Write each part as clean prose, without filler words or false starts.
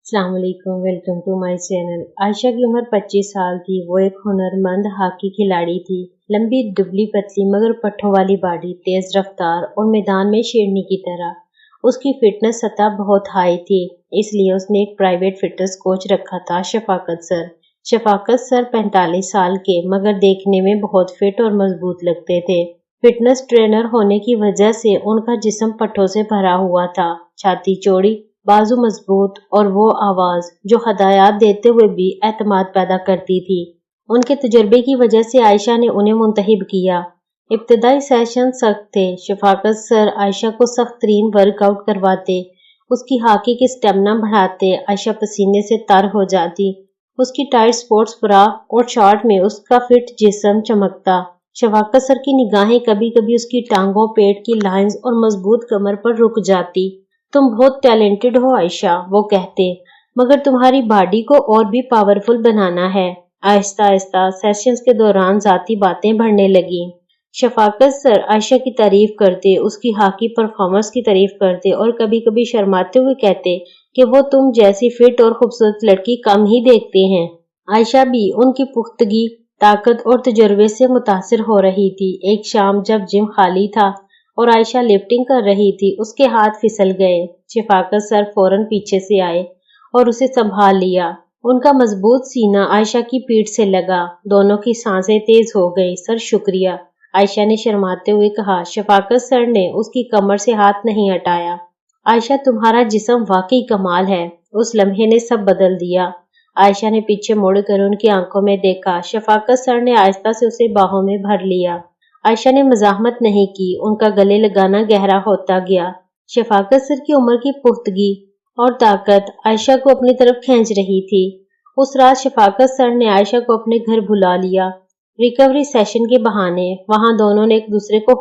अस्सलाम वालेकुम, welcome to my channel. Ayesha की उम्र 25 साल थी। वो एक हुनरमंद हॉकी खिलाड़ी थी। लंबी दुबली पतली मगर पट्टों वाली बॉडी, तेज रफ्तार और मैदान में शेरनी की तरह। उसकी फिटनेस सतह बहुत हाई थी, इसलिए उसने एक प्राइवेट फिटनेस कोच रखा था, शफाकत सर। शफाकत सर 45 साल के मगर देखने में बहुत फिट और मजबूत लगते थे। फिटनेस ट्रेनर होने की वजह से उनका जिस्म पट्टों से भरा हुआ था, छाती चौड़ी, बाजू मजबूत और वो आवाज जो हदायत देते हुए भी एतमाद पैदा करती थी। उनके तजर्बे की वजह से आयशा ने उन्हें मुंतखब किया। इब्तदाई सेशन सख्त थे। शफाकत सर आयशा को सख्त तरीन वर्कआउट करवाते, उसकी हॉकी की स्टेमिना बढ़ाते। आयशा पसीने से तर हो जाती। उसकी टाइट स्पोर्ट्स ब्रा और शॉर्ट में उसका फिट जिस्म चमकता। शफाकत सर की निगाहें कभी कभी उसकी टांगों, पेट की लाइंस और मजबूत कमर पर रुक जाती। तुम बहुत टैलेंटेड हो आयशा, वो कहते, मगर तुम्हारी बॉडी को और भी पावरफुल बनाना है। आहिस्ता आहिस्ता सेशंस के दौरान जाती बातें बढ़ने लगी। शफाकत सर आयशा की तारीफ करते, उसकी हॉकी परफॉर्मेंस की तारीफ करते और कभी कभी शर्माते हुए कहते कि वो तुम जैसी फिट और खूबसूरत लड़की कम ही देखते हैं। आयशा भी उनकी पुख्तगी, ताकत और तजुर्बे से मुतासिर हो रही थी। एक शाम जब जिम खाली था और आयशा लिफ्टिंग कर रही थी, उसके हाथ फिसल गए। शफाकत सर फौरन पीछे से आए और उसे संभाल लिया। उनका मजबूत सीना आयशा की पीठ से लगा। दोनों की सांसें तेज हो गई। सर शुक्रिया, आयशा ने शर्माते हुए कहा। शफाकत सर ने उसकी कमर से हाथ नहीं हटाया। आयशा, तुम्हारा जिस्म वाकई कमाल है। उस लम्हे ने सब बदल दिया। आयशा ने पीछे मुड़कर उनकी आंखों में देखा। शफाकत सर ने आहिस्ता से उसे बाहों में भर लिया। आयशा ने मजाहमत नहीं की। उनका गले लगाना गहरा होता गया। शफाकत सर की उम्र की पुख्तगी और ताकत आयशा को अपनी तरफ खींच रही थी। उस रात शफाकत सर ने आयशा को अपने घर बुला लिया, रिकवरी सेशन के बहाने। वहां दोनों ने एक दूसरे को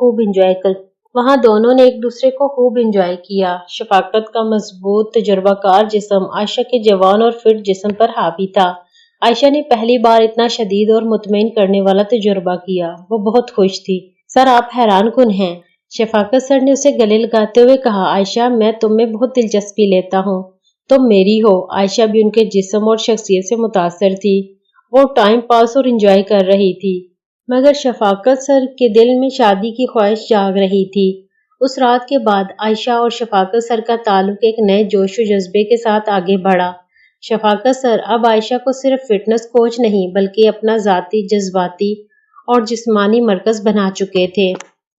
खूब इंजॉय किया। शफाकत का मजबूत तजुर्बाकार जिस्म आयशा के जवान और फिट जिस्म पर हावी था। आयशा ने पहली बार इतना शदीद और मुतमईन करने वाला तजुर्बा किया। वो बहुत खुश थी। सर, आप हैरान कुन हैं, शफाकत सर ने उसे गले लगाते हुए कहा। आयशा, मैं तुम में बहुत दिलचस्पी लेता हूँ। तुम मेरी हो। आयशा भी उनके जिस्म और शख्सियत से मुतासर थी। वो टाइम पास और इंजॉय कर रही थी, मगर शफाकत सर के दिल में शादी की ख्वाहिश जाग रही थी। उस रात के बाद आयशा और शफाकत सर का ताल्लुक एक नए जोश व जज्बे के साथ आगे बढ़ा। शफाकत सर अब आयशा को सिर्फ फिटनेस कोच नहीं बल्कि अपना जाती, जज्बाती और जिस्मानी मरकज बना चुके थे।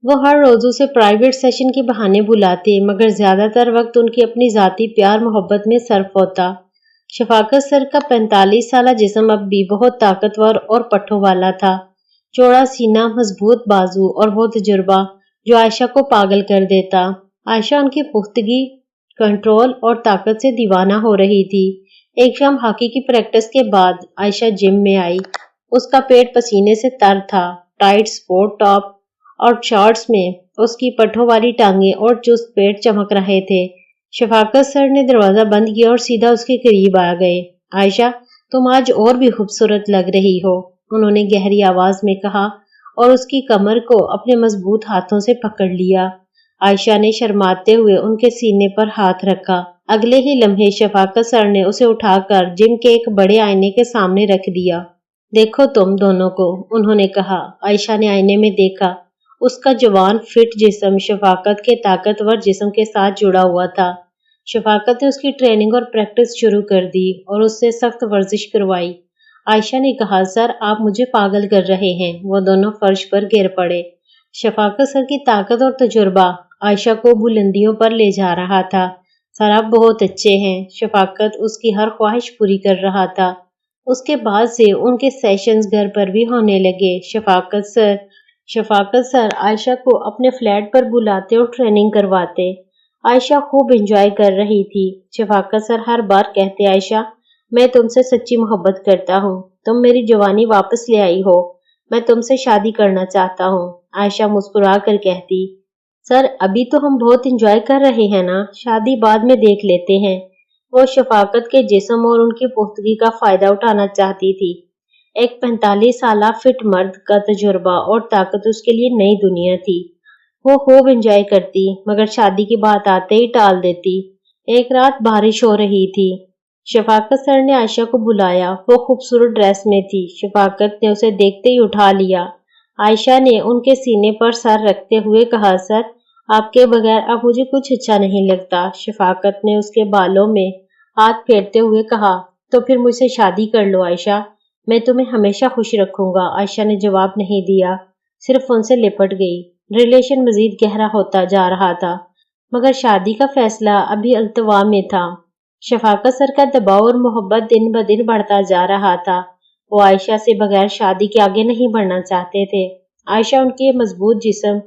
वो हर रोज उसे प्राइवेट सेशन के बहाने बुलाते, मगर ज्यादातर वक्त उनकी अपनी जाती प्यार मोहब्बत में सर्फ होता। शफाकत सर का 45 साला जिस्म अब भी बहुत ताकतवर और पट्टों वाला था। चौड़ा सीना, मजबूत बाजू और वो तजुर्बा जो आयशा को पागल कर देता। आयशा उनकी पुख्तगी, कंट्रोल और ताकत से दीवाना हो रही थी। एक शाम हॉकी की प्रैक्टिस के बाद आयशा जिम में आई। उसका पेट पसीने से तर था। टाइट स्पोर्ट टॉप और शॉर्ट्स में उसकी पट्टों वाली टांगें और चुस्त पेट चमक रहे थे। शफाकत सर ने दरवाजा बंद किया और सीधा उसके करीब आ गए। आयशा, तुम आज और भी खूबसूरत लग रही हो, उन्होंने गहरी आवाज में कहा और उसकी कमर को अपने मजबूत हाथों से पकड़ लिया। आयशा ने शर्माते हुए उनके सीने पर हाथ रखा। अगले ही लम्हे शफाकत सर ने उसे उठाकर जिम के एक बड़े आईने के सामने रख दिया। देखो तुम दोनों को, उन्होंने कहा। आयशा ने आईने में देखा। उसका जवान फिट जिस्म शफाकत के ताकतवर जिस्म के साथ जुड़ा हुआ था। शफाकत ने उसकी ट्रेनिंग और प्रैक्टिस शुरू कर दी और उससे सख्त वर्जिश करवाई। आयशा ने कहा, सर, आप मुझे पागल कर रहे हैं। वो दोनों फर्श पर गिर पड़े। शफाकत सर की ताकत और तजुर्बा आयशा को बुलंदियों पर ले जा रहा था। सर, आप बहुत अच्छे हैं। शफाकत उसकी हर ख्वाहिश पूरी कर रहा था। उसके बाद से उनके सेशंस घर पर भी होने लगे। शफाकत सर आयशा को अपने फ्लैट पर बुलाते और ट्रेनिंग करवाते। आयशा खूब एंजॉय कर रही थी। शफाकत सर हर बार कहते, आयशा, मैं तुमसे सच्ची मोहब्बत करता हूँ। तुम मेरी जवानी वापस ले आई हो। मैं तुमसे शादी करना चाहता हूँ। आयशा मुस्कुरा कर कहती, सर, अभी तो हम बहुत एंजॉय कर रहे हैं ना, शादी बाद में देख लेते हैं। वो शफाकत के जिस्म और उनकी पुख्तगी का फायदा उठाना चाहती थी। एक 45 साला फिट मर्द का तजुर्बा और ताकत उसके लिए नई दुनिया थी। वो खूब एंजॉय करती, मगर शादी की बात आते ही टाल देती। एक रात बारिश हो रही थी। شفاقت سر نے عائشہ کو بلایا۔ وہ خوبصورت ڈریس میں تھی۔ شفاقت نے اسے دیکھتے ہی اٹھا لیا۔ عائشہ نے ان کے سینے پر سر رکھتے ہوئے کہا، سر آپ کے بغیر اب مجھے کچھ اچھا نہیں لگتا۔ شفاقت نے اس کے بالوں میں ہاتھ پھیرتے ہوئے کہا، تو پھر مجھ سے شادی کر لو عائشہ، میں تمہیں ہمیشہ خوش رکھوں گا۔ عائشہ نے جواب نہیں دیا، صرف ان سے لپٹ گئی۔ ریلیشن مزید گہرا ہوتا جا رہا تھا، مگر شادی کا فیصلہ ابھی التوا میں تھا۔ شفاقت سر کا دباؤ اور محبت دن بدن بڑھتا جا رہا تھا۔ وہ عائشہ سے بغیر شادی کے آگے نہیں بڑھنا چاہتے تھے۔ عائشہ ان کے مضبوط جسم،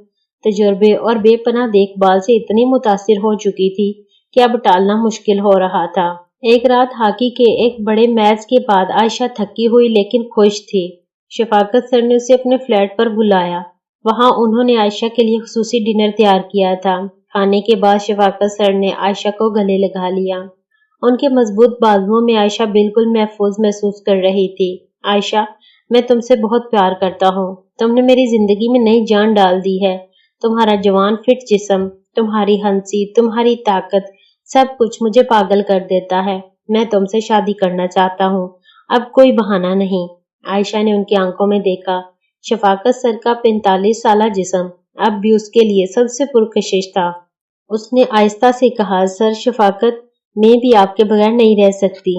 تجربے اور بے پناہ دیکھ بھال سے اتنی متاثر ہو چکی تھی کہ اب ٹالنا مشکل ہو رہا تھا۔ ایک رات ہاکی کے ایک بڑے میچ کے بعد عائشہ تھکی ہوئی لیکن خوش تھی۔ شفاقت سر نے اسے اپنے فلیٹ پر بلایا۔ وہاں انہوں نے عائشہ کے لیے خصوصی ڈنر تیار کیا تھا۔ کھانے کے بعد شفاقت سر نے عائشہ کو گلے لگا لیا۔ ان کے مضبوط بازوؤں میں عائشہ بالکل محفوظ محسوس کر رہی تھی۔ عائشہ، میں تم سے بہت پیار کرتا ہوں۔ تم نے میری زندگی میں نئی جان ڈال دی ہے۔ تمہارا جوان فٹ جسم، تمہاری ہنسی، تمہاری طاقت، سب کچھ مجھے پاگل کر دیتا ہے۔ میں تم سے شادی کرنا چاہتا ہوں۔ اب کوئی بہانہ نہیں۔ عائشہ نے ان کی آنکھوں میں دیکھا۔ شفاقت سر کا 45 سالہ جسم اب بھی اس کے لیے سب سے پرکشش تھا۔ اس نے آہستہ سے کہا، سر شفاقت، میں بھی آپ کے بغیر نہیں رہ سکتی۔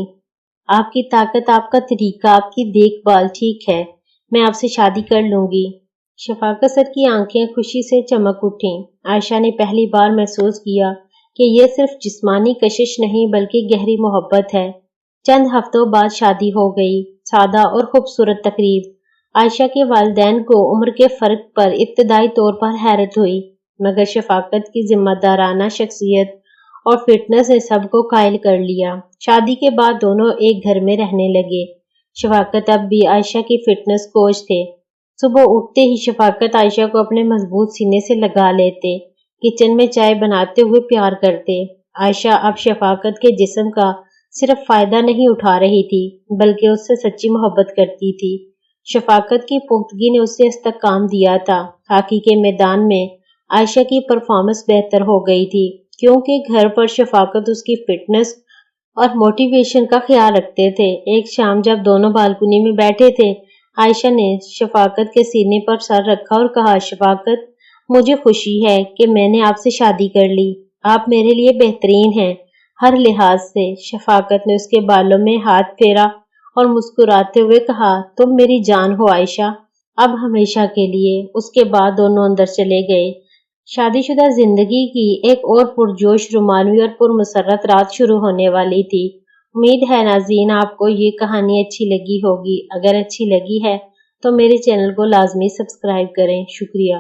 آپ کی طاقت، آپ کا طریقہ، آپ کی دیکھ بھال ٹھیک ہے۔ میں آپ سے شادی کر لوں گی۔ شفاقت سر کی آنکھیں خوشی سے چمک اٹھیں۔ عائشہ نے پہلی بار محسوس کیا کہ یہ صرف جسمانی کشش نہیں بلکہ گہری محبت ہے۔ چند ہفتوں بعد شادی ہو گئی۔ سادہ اور خوبصورت تقریب۔ عائشہ کے والدین کو عمر کے فرق پر ابتدائی طور پر حیرت ہوئی، مگر شفاقت کی ذمہ دارانہ شخصیت اور فٹنس نے سب کو قائل کر لیا۔ شادی کے بعد دونوں ایک گھر میں رہنے لگے۔ شفاقت اب بھی عائشہ کی فٹنس کوچ تھے۔ صبح اٹھتے ہی شفاقت عائشہ کو اپنے مضبوط سینے سے لگا لیتے، کچن میں چائے بناتے ہوئے پیار کرتے۔ عائشہ اب شفاقت کے جسم کا صرف فائدہ نہیں اٹھا رہی تھی بلکہ اس سے سچی محبت کرتی تھی۔ شفاقت کی پختگی نے اسے استحکام دیا تھا۔ ہاکی کے میدان میں عائشہ کی پرفارمنس بہتر ہو گئی تھی کیونکہ گھر پر شفاقت اس کی فٹنس اور موٹیویشن کا خیال رکھتے تھے۔ ایک شام جب دونوں بالکنی میں بیٹھے تھے، عائشہ نے شفاقت کے سینے پر سر رکھا اور کہا، شفاقت، مجھے خوشی ہے کہ میں نے آپ سے شادی کر لی۔ آپ میرے لیے بہترین ہیں، ہر لحاظ سے۔ شفاقت نے اس کے بالوں میں ہاتھ پھیرا اور مسکراتے ہوئے کہا، تم میری جان ہو عائشہ، اب ہمیشہ کے لیے۔ اس کے بعد دونوں اندر چلے گئے۔ شادی شدہ زندگی کی ایک اور پرجوش، رومانوی اور پرمسرت رات شروع ہونے والی تھی۔ امید ہے ناظرین آپ کو یہ کہانی اچھی لگی ہوگی۔ اگر اچھی لگی ہے تو میرے چینل کو لازمی سبسکرائب کریں۔ شکریہ۔